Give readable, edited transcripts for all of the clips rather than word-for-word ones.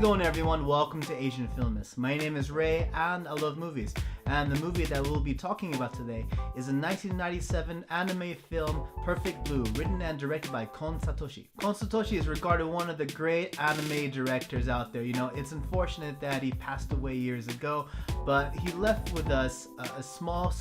going, everyone? Welcome to Asian Filmist. My name is Ray and I love movies. And the movie that we'll be talking about today is a 1997 anime film, Perfect Blue, written and directed by Kon Satoshi. Kon Satoshi is regarded one of the great anime directors out there. You know, it's unfortunate that he passed away years ago, but he left with us a small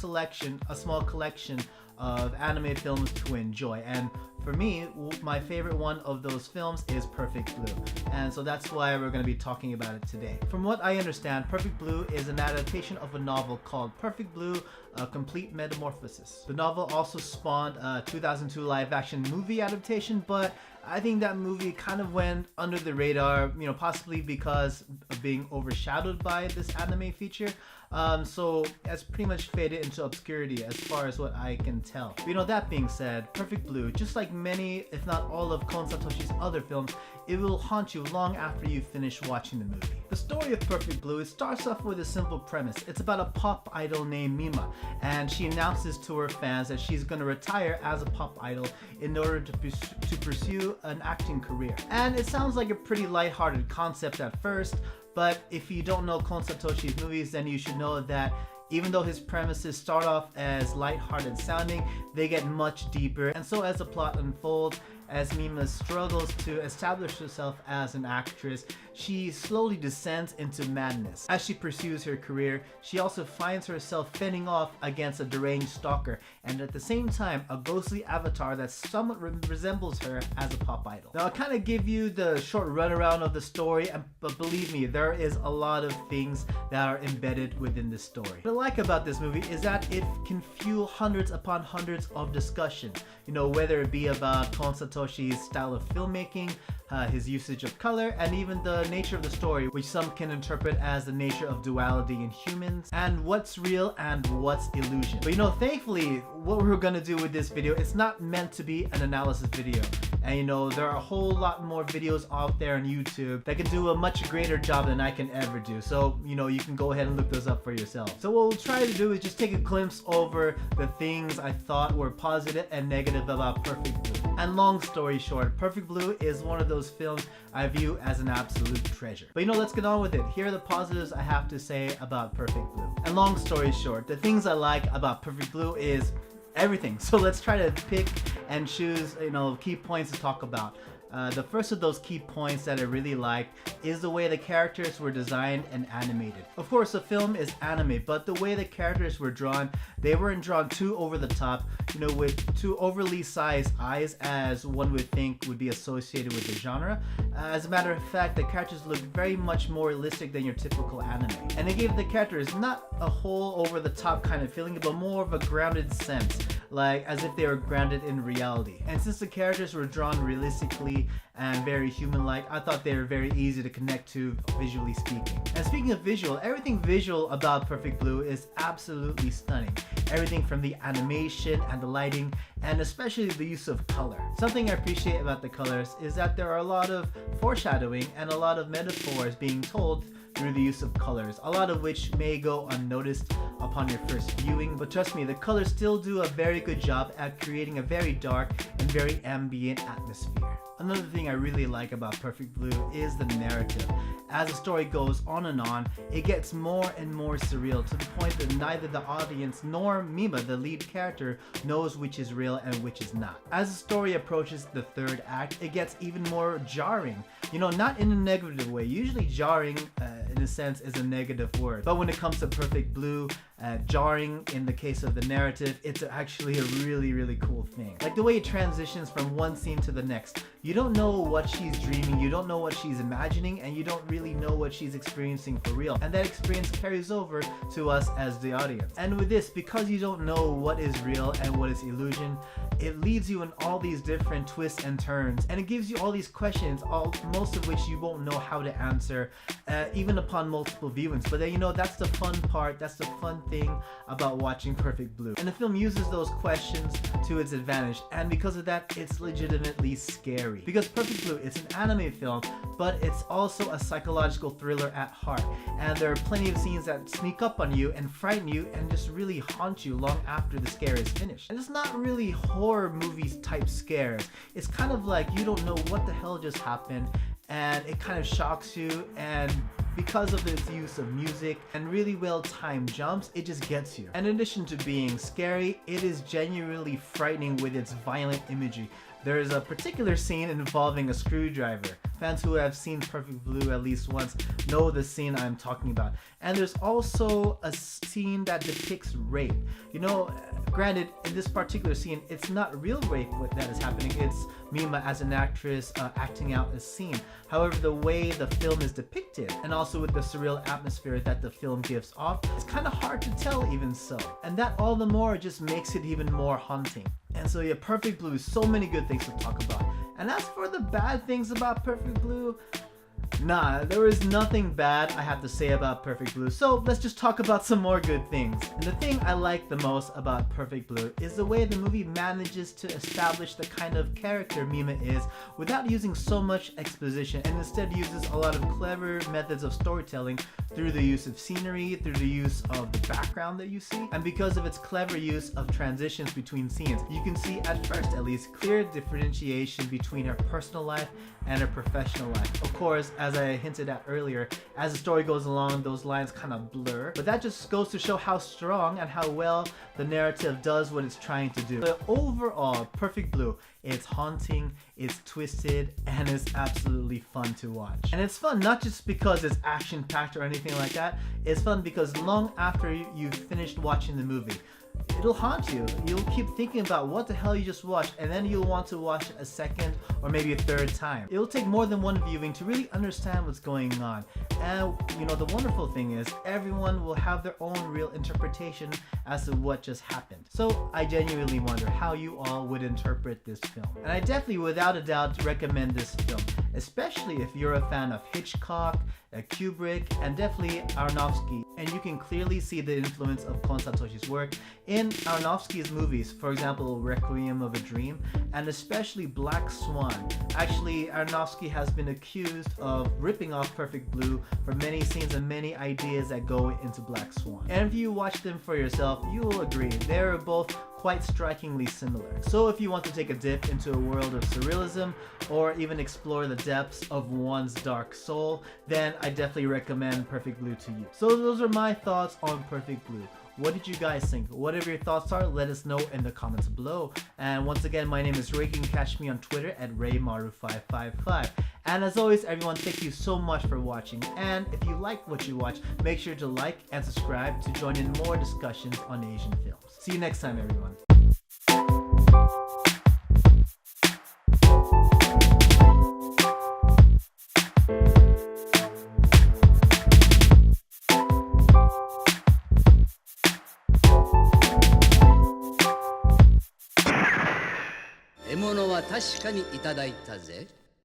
collection of anime films to enjoy. And for me, my favorite one of those films is Perfect Blue, and so that's why we're going to be talking about it today. From what I understand, Perfect Blue is an adaptation of a novel called Perfect Blue, A Complete Metamorphosis. The novel also spawned a 2002 live-action movie adaptation, but I think that movie kind of went under the radar, you know, possibly because of being overshadowed by this anime feature. So it's pretty much faded into obscurity as far as what I can tell. But, you know, that being said, Perfect Blue, just like many, if not all of Kon Satoshi's other films, it will haunt you long after you finish watching the movie. The story of Perfect Blue, it starts off with a simple premise. It's about a pop idol named Mima, and she announces to her fans that she's going to retire as a pop idol in order to pursue an acting career. And it sounds like a pretty lighthearted concept at first, but if you don't know Kon Satoshi's movies, then you should know that even though his premises start off as lighthearted sounding, they get much deeper. And so as the plot unfolds, as Mima struggles to establish herself as an actress, she slowly descends into madness. As she pursues her career, she also finds herself fending off against a deranged stalker, and at the same time, a ghostly avatar that somewhat resembles her as a pop idol. Now, I kind of give you the short runaround of the story, but believe me, there is a lot of things that are embedded within this story. What I like about this movie is that it can fuel hundreds upon hundreds of discussion. You know, whether it be about Kon Satoshi's style of filmmaking, his usage of color, and even the nature of the story, which some can interpret as the nature of duality in humans, and what's real and what's illusion. But you know, thankfully, what we're gonna do with this video, it's not meant to be an analysis video. And you know, there are a whole lot more videos out there on YouTube that can do a much greater job than I can ever do. So, you know, you can go ahead and look those up for yourself. So what we'll try to do is just take a glimpse over the things I thought were positive and negative about Perfect Blue. And long story short, Perfect Blue is one of those films I view as an absolute treasure. But you know, let's get on with it. Here are the positives I have to say about Perfect Blue. And long story short, the things I like about Perfect Blue is everything. So let's try to pick and choose, you know, key points to talk about. The first of those key points that I really like is the way the characters were designed and animated. Of course, the film is anime, but the way the characters were drawn, they weren't drawn too over the top, you know, with too overly sized eyes as one would think would be associated with the genre. As a matter of fact, the characters looked very much more realistic than your typical anime. And it gave the characters not a whole over the top kind of feeling, but more of a grounded sense, like as if they were grounded in reality. And since the characters were drawn realistically and very human-like, I thought they were very easy to connect to visually speaking. And speaking of visual, everything visual about Perfect Blue is absolutely stunning. Everything from the animation and the lighting, and especially the use of color. Something I appreciate about the colors is that there are a lot of foreshadowing and a lot of metaphors being told through the use of colors, a lot of which may go unnoticed upon your first viewing, but trust me, the colors still do a very good job at creating a very dark and very ambient atmosphere. Another thing I really like about Perfect Blue is the narrative. As the story goes on, it gets more and more surreal to the point that neither the audience nor Mima, the lead character, knows which is real and which is not. As the story approaches the third act, it gets even more jarring. You know, not in a negative way. Usually jarring, in a sense, is a negative word. But when it comes to Perfect Blue, jarring in the case of the narrative, it's actually a really, really cool thing. Like the way it transitions from one scene to the next. You don't know what she's dreaming, you don't know what she's imagining, and you don't really know what she's experiencing for real. And that experience carries over to us as the audience. And with this, because you don't know what is real and what is illusion, it leads you in all these different twists and turns, and it gives you all these questions, most of which you won't know how to answer, even upon multiple viewings. But then, you know, that's the fun part, that's the fun thing about watching Perfect Blue. And the film uses those questions to its advantage, and because of that, it's legitimately scary. Because Perfect Blue, it's an anime film, but it's also a psychological thriller at heart. And there are plenty of scenes that sneak up on you and frighten you and just really haunt you long after the scare is finished. And it's not really horror movies type scares. It's kind of like you don't know what the hell just happened, and it kind of shocks you, and because of its use of music and really well-timed jumps, it just gets you. And in addition to being scary, it is genuinely frightening with its violent imagery. There is a particular scene involving a screwdriver. Fans who have seen Perfect Blue at least once know the scene I'm talking about. And there's also a scene that depicts rape. You know, granted, in this particular scene, it's not real rape that is happening. It's Mima as an actress acting out a scene. However, the way the film is depicted, and also with the surreal atmosphere that the film gives off, it's kind of hard to tell even so. And that all the more just makes it even more haunting. And so yeah, Perfect Blue, so many good things to talk about. And as for the bad things about Perfect Blue, nah, there is nothing bad I have to say about Perfect Blue, so let's just talk about some more good things. And the thing I like the most about Perfect Blue is the way the movie manages to establish the kind of character Mima is without using so much exposition, and instead uses a lot of clever methods of storytelling through the use of scenery, through the use of the background that you see, and because of its clever use of transitions between scenes. You can see, at first at least, clear differentiation between her personal life and her professional life. Of course, as I hinted at earlier, as the story goes along, those lines kind of blur, but that just goes to show how strong and how well the narrative does what it's trying to do. But overall, Perfect Blue, it's haunting, it's twisted, and it's absolutely fun to watch. And it's fun not just because it's action-packed or anything like that, it's fun because long after you've finished watching the movie, it'll haunt you. You'll keep thinking about what the hell you just watched, and then you'll want to watch it a second or maybe a third time. It'll take more than one viewing to really understand what's going on. And you know, the wonderful thing is everyone will have their own real interpretation as to what just happened. So I genuinely wonder how you all would interpret this film. And I definitely, without a doubt, recommend this film, especially if you're a fan of Hitchcock, Kubrick, and definitely Aronofsky. And you can clearly see the influence of Kon Satoshi's work in Aronofsky's movies, for example, Requiem of a Dream, and especially Black Swan. Actually, Aronofsky has been accused of ripping off Perfect Blue for many scenes and many ideas that go into Black Swan. And if you watch them for yourself, you will agree they're both quite strikingly similar. So if you want to take a dip into a world of surrealism, or even explore the depths of one's dark soul, then I definitely recommend Perfect Blue to you. So those are my thoughts on Perfect Blue. What did you guys think? Whatever your thoughts are, let us know in the comments below. And once again, my name is Ray. You can catch me on Twitter at RayMaru555. And as always, everyone, thank you so much for watching. And if you like what you watch, make sure to like and subscribe to join in more discussions on Asian films. See you next time, everyone. 獲物は確かにいただいたぜ。